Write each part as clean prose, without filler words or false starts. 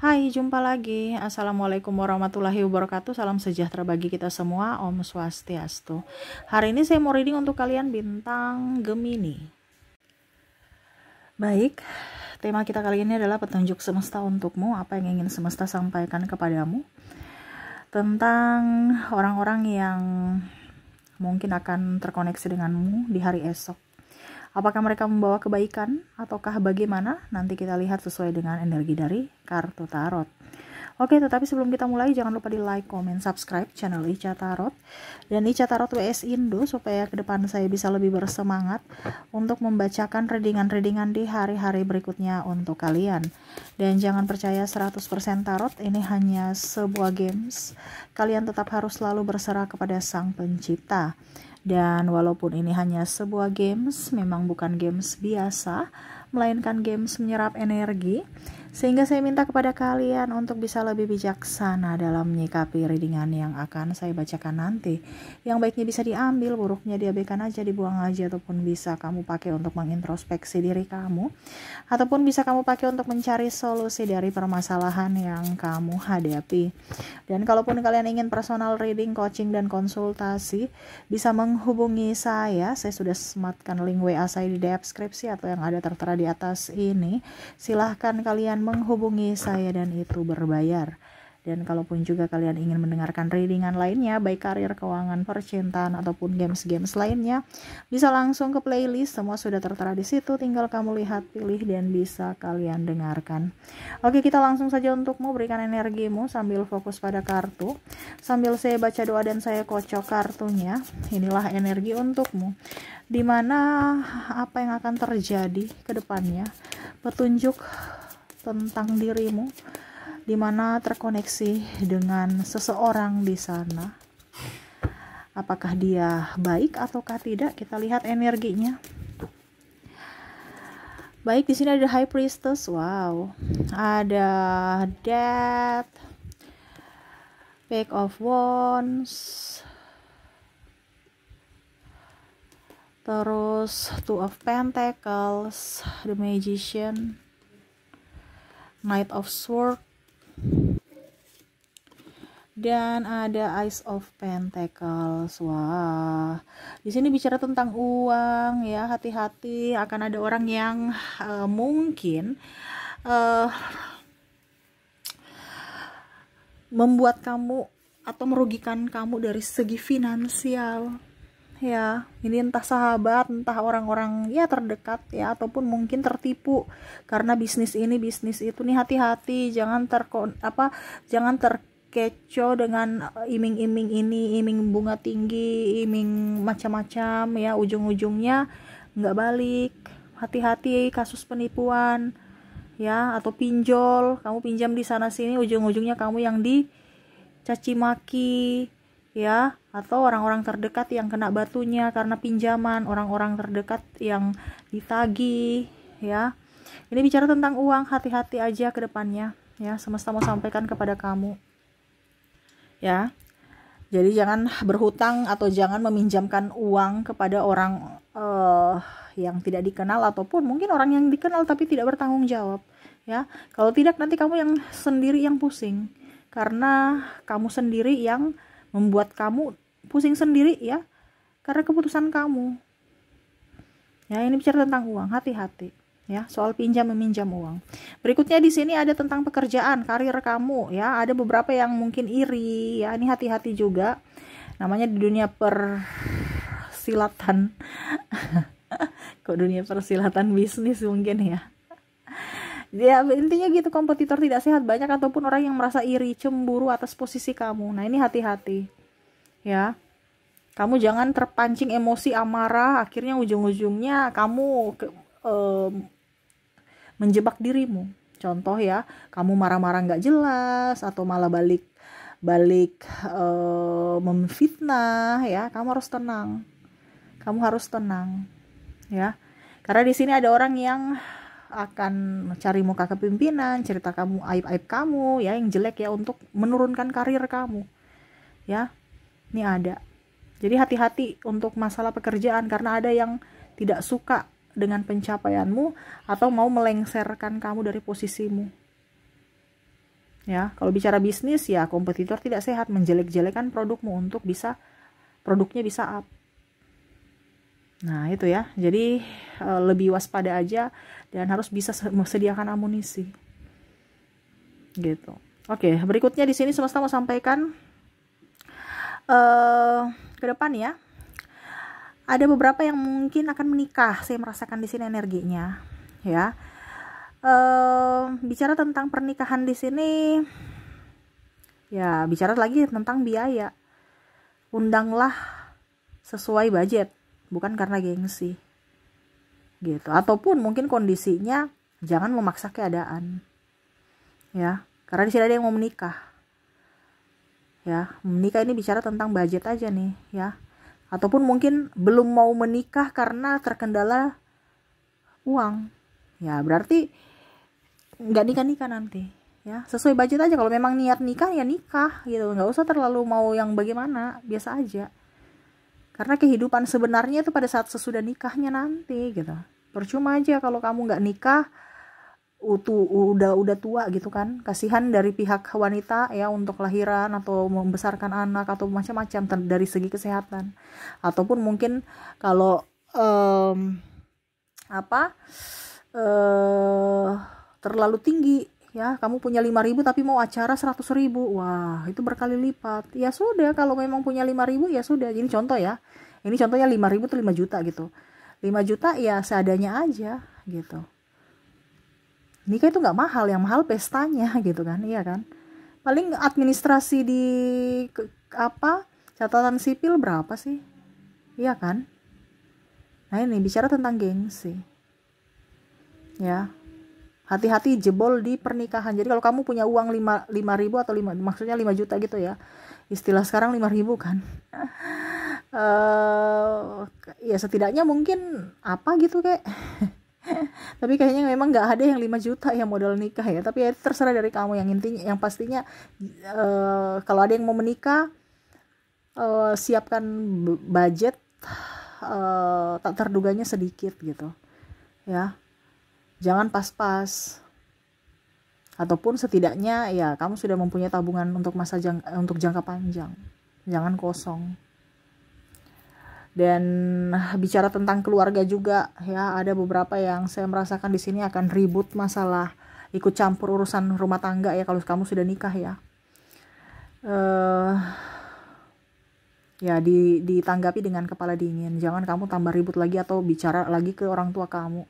Hai, jumpa lagi. Assalamualaikum warahmatullahi wabarakatuh. Salam sejahtera bagi kita semua. Om Swastiastu. Hari ini saya mau reading untuk kalian bintang Gemini. Baik, tema kita kali ini adalah petunjuk semesta untukmu. Apa yang ingin semesta sampaikan kepadamu tentang orang-orang yang mungkin akan terkoneksi denganmu di hari esok. Apakah mereka membawa kebaikan ataukah bagaimana? Nanti kita lihat sesuai dengan energi dari kartu tarot. Oke, tetapi sebelum kita mulai jangan lupa di like, comment, subscribe channel Ica Tarot dan Ica Tarot WS Indo supaya ke depan saya bisa lebih bersemangat untuk membacakan readingan-readingan di hari-hari berikutnya untuk kalian. Dan jangan percaya 100% tarot, ini hanya sebuah games. Kalian tetap harus selalu berserah kepada Sang Pencipta. Dan walaupun ini hanya sebuah games, memang bukan games biasa, melainkan games menyerap energi, sehingga saya minta kepada kalian untuk bisa lebih bijaksana dalam menyikapi readingan yang akan saya bacakan nanti. Yang baiknya bisa diambil, buruknya diabaikan aja, dibuang aja, ataupun bisa kamu pakai untuk mengintrospeksi diri kamu, ataupun bisa kamu pakai untuk mencari solusi dari permasalahan yang kamu hadapi. Dan kalaupun kalian ingin personal reading, coaching, dan konsultasi, bisa menghubungi saya sudah sematkan link WA saya di deskripsi atau yang ada tertera di atas ini. Silahkan kalian menghubungi saya dan itu berbayar. Dan kalaupun juga kalian ingin mendengarkan readingan lainnya, baik karir, keuangan, percintaan, ataupun games-games lainnya, bisa langsung ke playlist, semua sudah tertera di situ, tinggal kamu lihat, pilih, dan bisa kalian dengarkan. Oke, kita langsung saja untukmu, berikan energimu sambil fokus pada kartu, sambil saya baca doa dan saya kocok kartunya. Inilah energi untukmu, dimana apa yang akan terjadi ke depannya, petunjuk tentang dirimu, di mana terkoneksi dengan seseorang di sana. Apakah dia baik ataukah tidak? Kita lihat energinya. Baik, di sini ada High Priestess, wow. Ada Death, Page of Wands, terus Two of Pentacles, The Magician, Knight of Swords, dan ada Ace of Pentacles. Wah, di sini bicara tentang uang ya. Hati-hati, akan ada orang yang mungkin membuat kamu atau merugikan kamu dari segi finansial. Ya, ini entah sahabat, entah orang-orang ya terdekat ya, ataupun mungkin tertipu karena bisnis ini bisnis itu nih. Hati-hati, jangan terkecoh dengan iming-iming ini, iming bunga tinggi, iming macam-macam ya, ujung-ujungnya nggak balik. Hati-hati kasus penipuan ya, atau pinjol, kamu pinjam di sana sini, ujung-ujungnya kamu yang dicaci maki ya, atau orang-orang terdekat yang kena batunya karena pinjaman, orang-orang terdekat yang ditagih ya. Ini bicara tentang uang, hati-hati aja ke depannya ya, semesta mau sampaikan kepada kamu ya. Jadi jangan berhutang atau jangan meminjamkan uang kepada orang yang tidak dikenal, ataupun mungkin orang yang dikenal tapi tidak bertanggung jawab ya. Kalau tidak, nanti kamu yang sendiri yang pusing, karena kamu sendiri yang membuat kamu pusing sendiri ya, karena keputusan kamu ya. Ini bicara tentang uang, hati-hati ya, soal pinjam meminjam uang. Berikutnya di sini ada tentang pekerjaan, karir kamu ya. Ada beberapa yang mungkin iri ya, ini hati-hati juga, namanya di dunia persilatan kok dunia persilatan bisnis mungkin ya. Ya intinya gitu, kompetitor tidak sehat banyak, ataupun orang yang merasa iri, cemburu atas posisi kamu. Nah ini hati-hati ya, kamu jangan terpancing emosi amarah, akhirnya ujung-ujungnya kamu menjebak dirimu. Contoh ya, kamu marah-marah nggak jelas, atau malah balik memfitnah ya. Kamu harus tenang ya, karena di sini ada orang yang akan cari muka kepimpinan, cerita kamu, aib-aib kamu ya yang jelek ya, untuk menurunkan karir kamu ya. Ini ada. Jadi hati-hati untuk masalah pekerjaan, karena ada yang tidak suka dengan pencapaianmu atau mau melengsarkan kamu dari posisimu Ya, kalau bicara bisnis ya kompetitor tidak sehat menjelek-jelekan produkmu untuk produknya bisa up. Nah, itu ya. Jadi lebih waspada aja dan harus bisa sediakan amunisi. Gitu. Oke, berikutnya di sini semesta mau sampaikan ke depan ya. Ada beberapa yang mungkin akan menikah. Saya merasakan di sini energinya, ya. Bicara tentang pernikahan di sini, ya bicara lagi tentang biaya. Undanglah sesuai budget, bukan karena gengsi, gitu. Ataupun mungkin kondisinya jangan memaksa keadaan, ya. Karena di sini ada yang mau menikah, ya. Menikah ini bicara tentang budget aja nih, ya. Ataupun mungkin belum mau menikah karena terkendala uang, ya berarti nggak nikah nanti, ya. Sesuai budget aja. Kalau memang niat nikah ya nikah, gitu. Nggak usah terlalu mau yang bagaimana, biasa aja. Karena kehidupan sebenarnya itu pada saat sesudah nikahnya nanti, gitu. Percuma aja kalau kamu nggak nikah, udah tua gitu kan. Kasihan dari pihak wanita ya untuk lahiran atau membesarkan anak atau macam-macam dari segi kesehatan. Ataupun mungkin kalau terlalu tinggi ya, kamu punya 5.000 tapi mau acara 100.000, wah itu berkali lipat. Ya sudah, kalau memang punya 5.000 ya sudah. Ini contoh ya, ini contohnya 5.000 tuh 5 juta gitu. 5 juta ya seadanya aja gitu. Nikah itu nggak mahal, yang mahal pestanya gitu kan, iya kan. Paling administrasi di catatan sipil berapa sih, iya kan. Nah ini bicara tentang gengsi, ya. Hati-hati jebol di pernikahan. Jadi kalau kamu punya uang 5.000 atau 5, maksudnya 5 juta gitu ya. Istilah sekarang 5.000 kan. Ya setidaknya mungkin apa gitu kayak. Tapi kayaknya memang nggak ada yang 5 juta yang modal nikah ya. Tapi ya terserah dari kamu. Yang intinya, yang pastinya kalau ada yang mau menikah, siapkan budget tak terduganya sedikit gitu, ya. Jangan pas-pas. Ataupun setidaknya ya kamu sudah mempunyai tabungan untuk untuk jangka panjang. Jangan kosong. Dan bicara tentang keluarga juga ya, ada beberapa yang saya merasakan di sini akan ribut masalah ikut campur urusan rumah tangga ya kalau kamu sudah nikah ya. Ya ditanggapi dengan kepala dingin. Jangan kamu tambah ribut lagi atau bicara lagi ke orang tua kamu.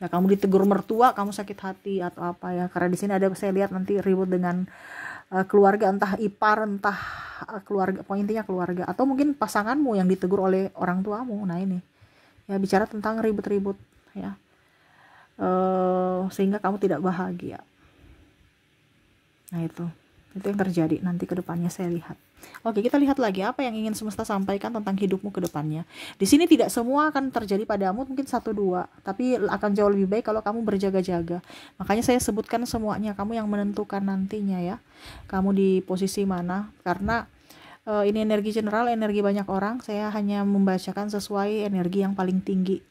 Ya kamu ditegur mertua, kamu sakit hati atau apa ya. Karena di sini ada, saya lihat nanti ribut dengan keluarga, entah ipar, entah keluarga, pokoknya intinya keluarga. Atau mungkin pasanganmu yang ditegur oleh orang tuamu. Nah ini, ya bicara tentang ribut-ribut ya. Sehingga kamu tidak bahagia. Nah itu yang terjadi nanti ke depannya saya lihat. Oke, kita lihat lagi apa yang ingin semesta sampaikan tentang hidupmu ke depannya. Di sini tidak semua akan terjadi padamu, mungkin 1-2, tapi akan jauh lebih baik kalau kamu berjaga-jaga. Makanya saya sebutkan semuanya, kamu yang menentukan nantinya ya. Kamu di posisi mana? Karena ini energi general, energi banyak orang. Saya hanya membacakan sesuai energi yang paling tinggi.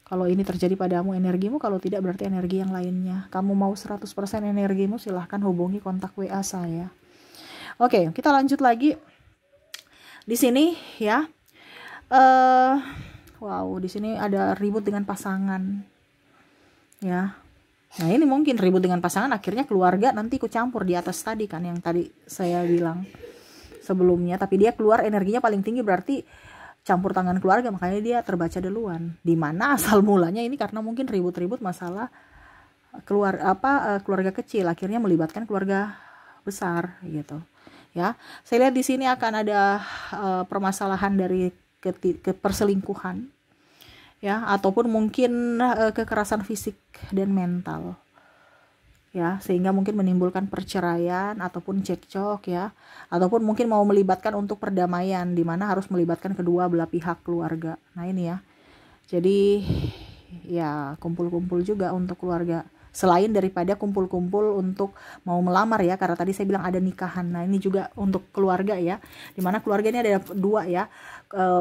Kalau ini terjadi padamu energimu, kalau tidak berarti energi yang lainnya. Kamu mau 100% energimu, silahkan hubungi kontak WA saya. Oke, kita lanjut lagi. Di sini ya. Wow, di sini ada ribut dengan pasangan. Ya. Nah, ini mungkin ribut dengan pasangan akhirnya keluarga nanti ikut campur di atas tadi kan yang tadi saya bilang sebelumnya, tapi dia keluar energinya paling tinggi berarti campur tangan keluarga, makanya dia terbaca duluan. Dimana asal mulanya ini karena mungkin ribut-ribut masalah keluarga kecil akhirnya melibatkan keluarga besar gitu ya. Saya lihat di sini akan ada permasalahan dari perselingkuhan ya, ataupun mungkin kekerasan fisik dan mental ya, sehingga mungkin menimbulkan perceraian ataupun cekcok ya, ataupun mungkin mau melibatkan untuk perdamaian di mana harus melibatkan kedua belah pihak keluarga. Nah ini ya, jadi ya kumpul-kumpul juga untuk keluarga selain daripada kumpul-kumpul untuk mau melamar ya, karena tadi saya bilang ada nikahan. Nah ini juga untuk keluarga ya, dimana keluarga ini ada 2 ya,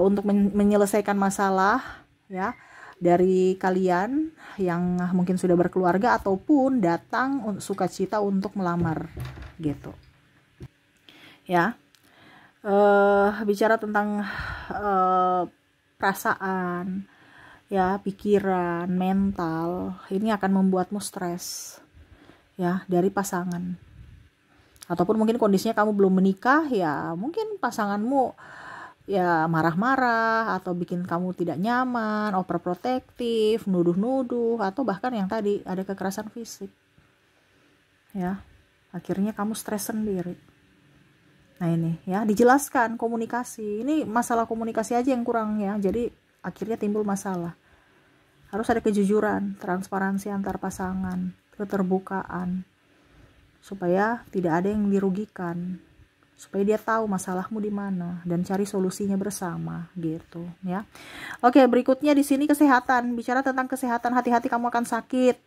untuk menyelesaikan masalah ya dari kalian yang mungkin sudah berkeluarga ataupun datang sukacita untuk melamar gitu ya. Bicara tentang perasaan ya, pikiran, mental, ini akan membuatmu stres ya dari pasangan. Ataupun mungkin kondisinya kamu belum menikah ya, mungkin pasanganmu ya marah-marah atau bikin kamu tidak nyaman, overprotective, nuduh-nuduh, atau bahkan yang tadi ada kekerasan fisik ya. Akhirnya kamu stres sendiri. Nah ini ya, dijelaskan komunikasi. Ini masalah komunikasi aja yang kurang ya, jadi akhirnya timbul masalah. Harus ada kejujuran, transparansi antar pasangan, keterbukaan, supaya tidak ada yang dirugikan, supaya dia tahu masalahmu di mana dan cari solusinya bersama gitu ya. Oke, berikutnya di sini kesehatan. Bicara tentang kesehatan, hati-hati kamu akan sakit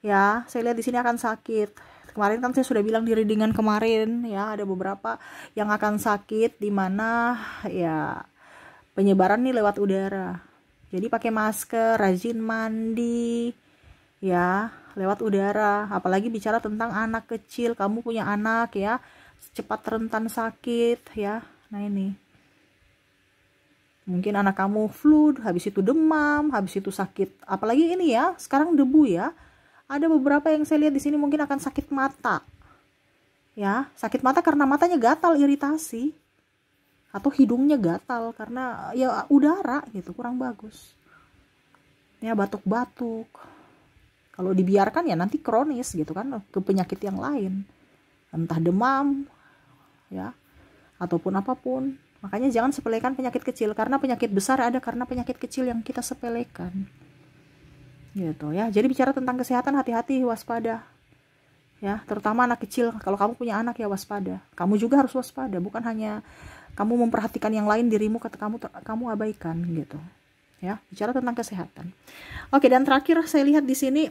ya. Saya lihat di sini akan sakit. Kemarin kan saya sudah bilang di readingan kemarin ya, ada beberapa yang akan sakit, di mana ya penyebaran nih lewat udara. Jadi pakai masker, rajin mandi ya, lewat udara. Apalagi bicara tentang anak kecil, kamu punya anak ya, cepat rentan sakit ya. Nah ini mungkin anak kamu flu, habis itu demam, habis itu sakit. Apalagi ini ya, sekarang debu ya. Ada beberapa yang saya lihat di sini mungkin akan sakit mata ya, sakit mata karena matanya gatal, iritasi, atau hidungnya gatal karena ya udara gitu, kurang bagus ya, batuk-batuk. Kalau dibiarkan ya nanti kronis gitu kan, ke penyakit yang lain, entah demam ya ataupun apapun. Makanya jangan sepelekan penyakit kecil, karena penyakit besar ada karena penyakit kecil yang kita sepelekan gitu ya. Jadi bicara tentang kesehatan, hati-hati, waspada ya, terutama anak kecil. Kalau kamu punya anak ya waspada, kamu juga harus waspada, bukan hanya kamu memperhatikan yang lain, dirimu kamu abaikan gitu ya. Bicara tentang kesehatan. Oke, dan terakhir saya lihat di sini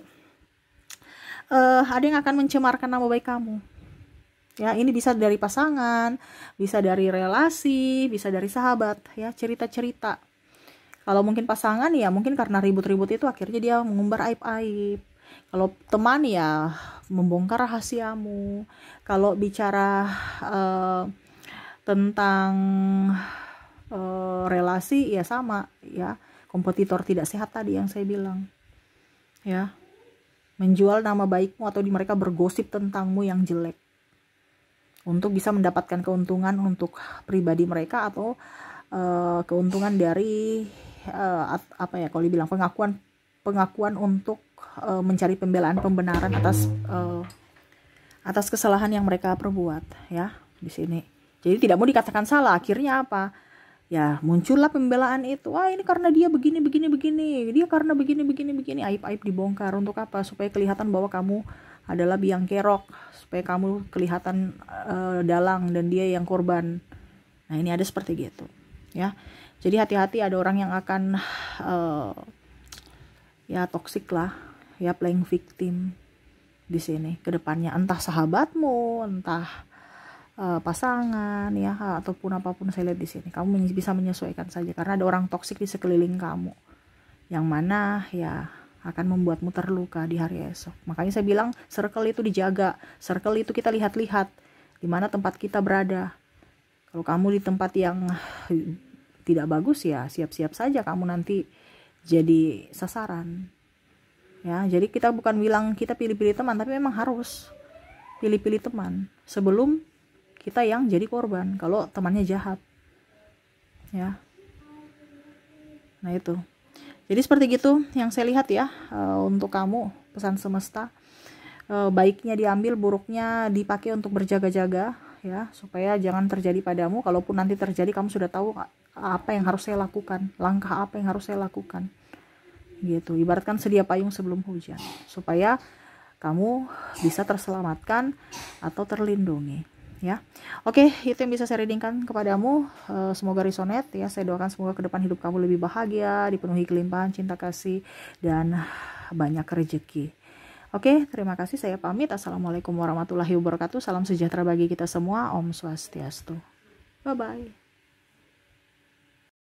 ada yang akan mencemarkan nama baik kamu ya. Ini bisa dari pasangan, bisa dari relasi, bisa dari sahabat ya, cerita-cerita. Kalau mungkin pasangan ya mungkin karena ribut-ribut itu akhirnya dia mengumbar aib-aib. Kalau teman ya membongkar rahasiamu. Kalau bicara tentang relasi ya sama ya, kompetitor tidak sehat tadi yang saya bilang ya, menjual nama baikmu, atau mereka bergosip tentangmu yang jelek untuk bisa mendapatkan keuntungan untuk pribadi mereka, atau keuntungan dari apa ya, kalau dibilang pengakuan untuk mencari pembenaran atas kesalahan yang mereka perbuat ya di sini. Jadi tidak mau dikatakan salah, akhirnya apa? Ya muncullah pembelaan itu. Wah, ini karena dia begini, dia karena begini, aib-aib dibongkar. Untuk apa? Supaya kelihatan bahwa kamu adalah biang kerok, supaya kamu kelihatan dalang dan dia yang korban. Nah ini ada seperti gitu ya. Jadi hati-hati, ada orang yang akan ya toksik lah ya, playing victim di sini ke depannya, entah sahabatmu, entah pasangan ya, ataupun apapun. Saya lihat di sini kamu bisa menyesuaikan saja, karena ada orang toksik di sekeliling kamu yang mana ya akan membuatmu terluka di hari esok. Makanya saya bilang circle itu dijaga, circle itu kita lihat-lihat di mana tempat kita berada. Kalau kamu di tempat yang tidak bagus ya siap-siap saja kamu nanti jadi sasaran ya. Jadi kita bukan bilang kita pilih-pilih teman, tapi memang harus pilih-pilih teman sebelum kita yang jadi korban kalau temannya jahat ya. Nah itu, jadi seperti gitu yang saya lihat ya. Untuk kamu, pesan semesta, baiknya diambil, buruknya dipakai untuk berjaga-jaga ya, supaya jangan terjadi padamu. Kalaupun nanti terjadi, kamu sudah tahu apa yang harus saya lakukan, langkah apa yang harus saya lakukan gitu. Ibaratkan sedia payung sebelum hujan, supaya kamu bisa terselamatkan atau terlindungi ya. Oke, itu yang bisa saya readingkan kepadamu. Semoga resonate ya. Saya doakan semoga ke depan hidup kamu lebih bahagia, dipenuhi kelimpahan cinta kasih dan banyak rezeki. Oke, terima kasih, saya pamit. Assalamualaikum warahmatullahi wabarakatuh. Salam sejahtera bagi kita semua. Om Swastiastu. Bye bye.